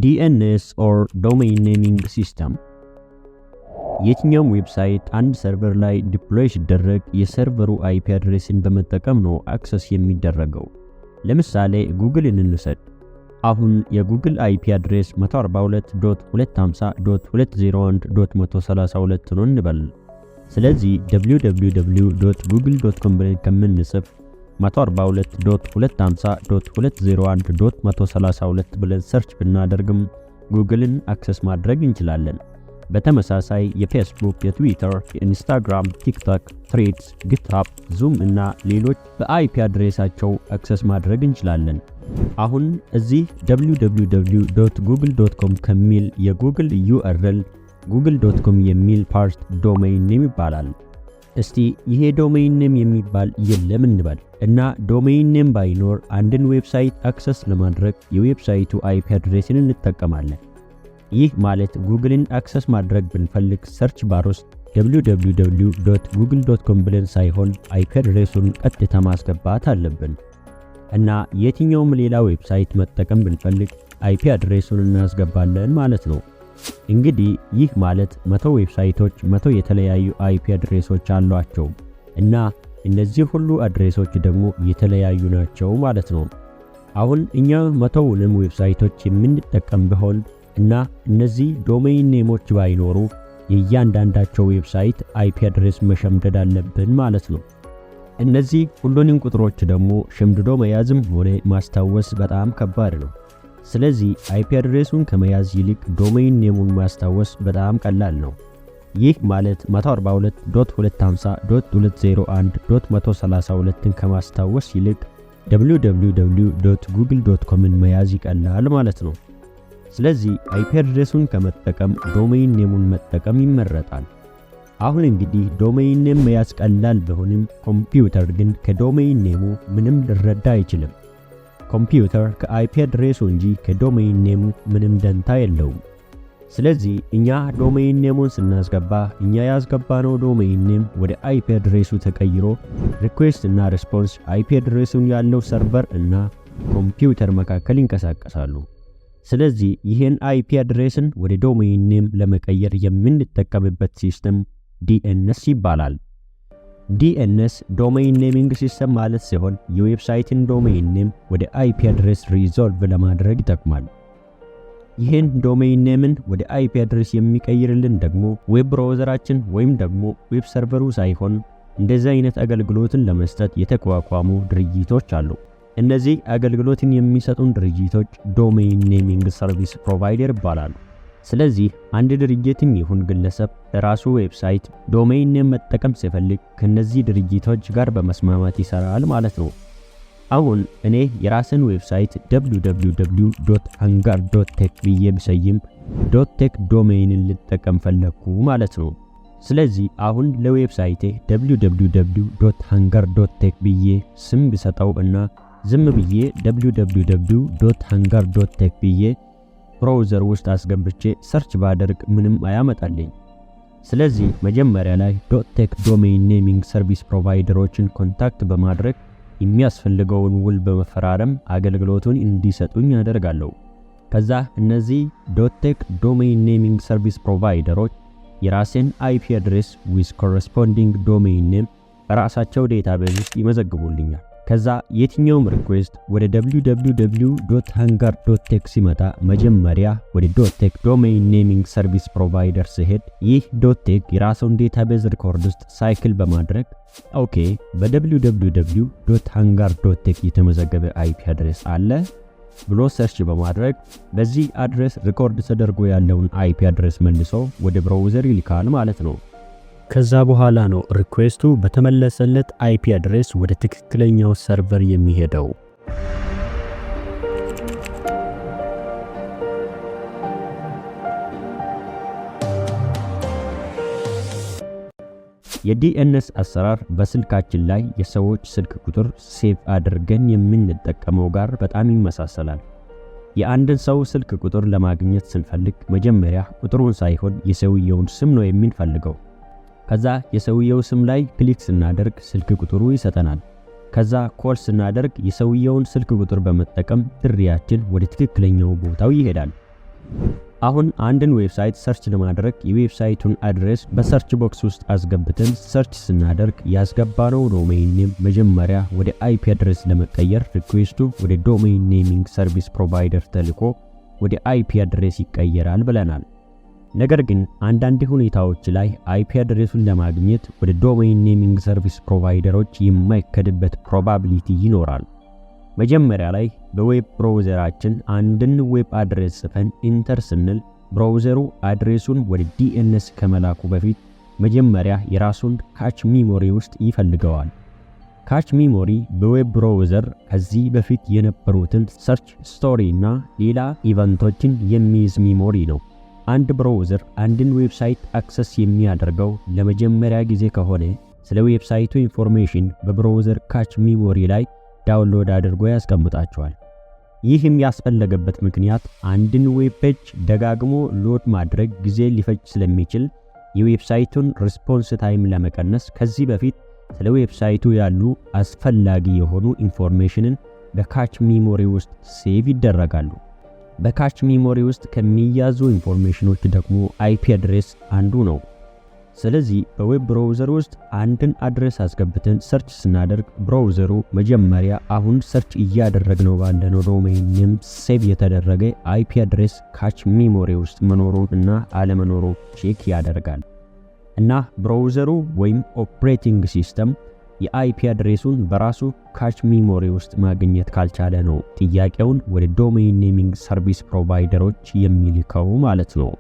DNS or Domain Naming System የትኛውም ዌብሳይት አንድ ሰርቨር ላይ ዲፕሎይ ሲደረግ የሰርቨሩ IP አድሬስን በመጠቀም ነው አክሰስ የሚደረገው። ለምሳሌ ጉግልን እንውሰድ። አሁን የጉግል IP አድሬስ 142.250.201.132 ነው እንበል። ስለዚህ www.google.com ብለን ከምንጽፍ 142.250.201.132 ብለን ሰርች ብናደርግም ጉግልን አክሰስ ማድረግ እንችላለን። በተመሳሳይ የፌስቡክ፣ የትዊተር፣ የኢንስታግራም፣ ቲክቶክ፣ ትሬድስ፣ ጊትሃብ፣ ዙም እና ሌሎች በአይፒ አድሬሳቸው አክሰስ ማድረግ እንችላለን። አሁን እዚህ www.google.com ከሚል የጉግል URL google.com የሚል ፓርት ዶሜይን ኔም ይባላል። እስቲ ይሄ ዶሜይን ኔም የሚባል የለም እንበል እና ዶሜይን ኔም ባይኖር አንድን ዌብሳይት አክሰስ ለማድረግ የዌብሳይቱ አይፒ አድሬስን እንጠቀማለን። ይህ ማለት ጉግልን አክሰስ ማድረግ ብንፈልግ ሰርች ባር ውስጥ www.google.com ብለን ሳይሆን አይፒ አድሬሱን ቀጥታ ማስገባት አለብን እና የትኛውም ሌላ ዌብሳይት መጠቀም ብንፈልግ አይፒ አድሬሱን እናስገባለን ማለት ነው። እንግዲህ ይህ ማለት 100 ዌብሳይቶች 100 የተለያዩ አይፒ አድሬሶች አሏቸው እና እነዚህ ሁሉ አድሬሶች ደግሞ የተለያዩ ናቸው ማለት ነው። አሁን እኛ 100ውንም ዌብሳይቶች የምንጠቀም ቢሆን እና እነዚህ ዶሜይን ኔሞች ባይኖሩ የእያንዳንዳቸው ዌብሳይት አይፒ አድሬስ መሸምደድ አለብን ማለት ነው። እነዚህ ሁሉንም ቁጥሮች ደግሞ ሸምድዶ መያዝም ሆነ ማስታወስ በጣም ከባድ ነው። ስለዚህ አይፒ አድሬሱን ከመያዝ ይልቅ ዶሜይን ኔሙን ማስታወስ በጣም ቀላል ነው። ይህ ማለት 142.250.201.132ን ከማስታወስ ይልቅ www.google.comን መያዝ ይቀላል ማለት ነው። ስለዚህ አይፒ አድሬሱን ከመጠቀም ዶሜይን ኔሙን መጠቀም ይመረጣል። አሁን እንግዲህ ዶሜይን ኔም መያዝ ቀላል ቢሆንም ኮምፒውተር ግን ከዶሜይን ኔሙ ምንም ሊረዳ አይችልም። ኮምፒውተር ከአይፒ አድሬሱ እንጂ ከዶሜይን ኔሙ ምንም ደንታ የለውም። ስለዚህ እኛ ዶሜይን ኔሙን ስናስገባ እኛ ያስገባነው ዶሜይን ኔም ወደ አይፒ አድሬሱ ተቀይሮ ሪኩዌስት እና ሪስፖንስ አይፒ አድሬሱን ያለው ሰርቨር እና ኮምፒውተር መካከል ይንቀሳቀሳሉ። ስለዚህ ይሄን አይፒ አድሬስን ወደ ዶሜይን ኔም ለመቀየር የምንጠቀምበት ሲስተም DNS ይባላል። DNS ዶሜይን ኔሚንግ ሲስተም ማለት ሲሆን የዌብሳይትን ዶሜይን ኔም ወደ አይፒ አድሬስ ሪዞልቭ ለማድረግ ይጠቅማል። ይሄን ዶሜይን ኔምን ወደ አይፒ አድሬስ የሚቀይርልን ደግሞ ዌብ ብራውዘራችን ወይም ደግሞ ዌብ ሰርቨሩ ሳይሆን እንደዚህ አይነት አገልግሎትን ለመስጠት የተቋቋሙ ድርጅቶች አሉ። እነዚህ አገልግሎትን የሚሰጡን ድርጅቶች ዶሜይን ኔሚንግ ሰርቪስ ፕሮቫይደር ይባላሉ። ስለዚህ አንድ ድርጅትም ይሁን ግለሰብ ለራሱ ዌብሳይት ዶሜይን ኔም መጠቀም ሲፈልግ ከነዚህ ድርጅቶች ጋር በመስማማት ይሰራል ማለት ነው። አሁን እኔ የራስን ዌብሳይት www.hangar.tech ብዬ ብሰይም .tech ዶሜይንን ልጠቀም ፈለኩ ማለት ነው። ስለዚህ አሁን ለዌብሳይቴ www.hangar.tech ብዬ ስም ብሰጠው እና ዝም ብዬ www.hangar.tech ብዬ ብራውዘር ውስጥ አስገብቼ ሰርች ባደርግ ምንም አያመጣልኝ። ስለዚህ መጀመሪያ ላይ .tech ዶሜይን ኔሚንግ ሰርቪስ ፕሮቫይደሮችን ኮንታክት በማድረግ የሚያስፈልገውን ውል በመፈራረም አገልግሎቱን እንዲሰጡኝ አደርጋለሁ። ከዛ እነዚህ .tech ዶሜይን ኔሚንግ ሰርቪስ ፕሮቫይደሮች የራሴን አይፒ አድሬስ with corresponding domain name በራሳቸው ዴታቤዝ ውስጥ ይመዘግቡልኛል። ከዛ የትኛውም ሪኩዌስት ወደ www.hangar.tech ሲመጣ መጀመሪያ ወደ .tech ዶሜይን ኔሚንግ ሰርቪስ ፕሮቫይደር ሲሄድ ይህ .tech የራሱን ዴታቤዝ ሪኮርድ ውስጥ ሳይክል በማድረግ ኦኬ በwww.hangar.tech የተመዘገበ አይፒ አድሬስ አለ ብሎ ሰርች በማድረግ በዚህ አድሬስ ሪኮርድ ተደርጎ ያለውን አይፒ አድሬስ መልሶ ወደ ብራውዘር ይልካል ማለት ነው። ከዛ በኋላ ነው ሪኩዌስቱ በተመለሰለት አይፒ አድሬስ ወደ ትክክለኛው ሰርቨር የሚሄደው። የዲኤንኤስ አሰራር በስልካችን ላይ የሰዎች ስልክ ቁጥር ሴቭ አድርገን የምንጠቀመው ጋር በጣም ይመሳሰላል። የአንድን ሰው ስልክ ቁጥር ለማግኘት ስንፈልግ መጀመሪያ ቁጥሩን ሳይሆን የሰውየውን ስም ነው የምንፈልገው። ከዛ የሰውየው ስም ላይ ክሊክ ስናደርግ ስልክ ቁጥሩ ይሰጠናል። ከዛ ኮል ስናደርግ የሰውየውን ስልክ ቁጥር በመጠቀም ጥሪያችን ወደ ትክክለኛው ቦታው ይሄዳል። አሁን አንድን ዌብሳይት ሰርች ለማድረግ የዌብሳይቱን አድሬስ በሰርች ቦክስ ውስጥ አስገብተን ሰርች ስናደርግ ያስገባነው ዶሜይን ኔም መጀመሪያ ወደ አይፒ አድሬስ ለመቀየር ሪኩዌስቱ ወደ ዶሜይን ኔሚንግ ሰርቪስ ፕሮቫይደር ተልኮ ወደ አይፒ አድሬስ ይቀየራል ብለናል። ነገር ግን አንዳንድ ሁኔታዎች ላይ አይፒ አድሬሱን ለማግኘት ወደ ዶሜይን ኔሚንግ ሰርቪስ ፕሮቫይደሮች የማይከድበት ፕሮባቢሊቲ ይኖራል። መጀመሪያ ላይ በዌብ ብራውዘራችን አንድን ዌብ አድሬስ ጽፈን ኢንተር ስንል ብራውዘሩ አድሬሱን ወደ ዲኤንኤስ ከመላኩ በፊት መጀመሪያ የራሱን ካች ሚሞሪ ውስጥ ይፈልገዋል። ካች ሚሞሪ በዌብ ብራውዘር ከዚህ በፊት የነበሩትን ሰርች ስቶሪ እና ሌላ ኢቨንቶችን የሚይዝ ሚሞሪ ነው። አንድ ብራውዘር አንድን ዌብሳይት አክሰስ የሚያደርገው ለመጀመሪያ ጊዜ ከሆነ ስለ ዌብሳይቱ ኢንፎርሜሽን በብራውዘር ካች ሚሞሪ ላይ ዳውንሎድ አድርጎ ያስቀምጣቸዋል። ይህ የሚያስፈልገበት ምክንያት አንድን ዌብ ፔጅ ደጋግሞ ሎድ ማድረግ ጊዜ ሊፈጅ ስለሚችል የዌብሳይቱን ሪስፖንስ ታይም ለመቀነስ ከዚህ በፊት ስለ ዌብሳይቱ ያሉ አስፈላጊ የሆኑ ኢንፎርሜሽንን በካች ሚሞሪ ውስጥ ሴቭ ይደረጋሉ። በካች ሚሞሪ ውስጥ ከሚያዙ ኢንፎርሜሽኖች ደግሞ አይፒ አድሬስ አንዱ ነው። ስለዚህ በዌብ ብራውዘር ውስጥ አንድን አድሬስ አስገብተን ሰርች ስናደርግ ብራውዘሩ መጀመሪያ አሁን ሰርች እያደረግነው ባለነው ዶሜይን ኔም ሴቭ የተደረገ አይፒ አድሬስ ካች ሚሞሪ ውስጥ መኖሩን እና አለመኖሩን ቼክ ያደርጋል። እና ብራውዘሩ ወይም ኦፕሬቲንግ ሲስተም የአይፒ አድሬሱን በራሱ ካች ሚሞሪ ውስጥ ማግኘት ካልቻለ ነው ጥያቄውን ወደ ዶሜይን ኔሚንግ ሰርቪስ ፕሮቫይደሮች የሚልከው ማለት ነው።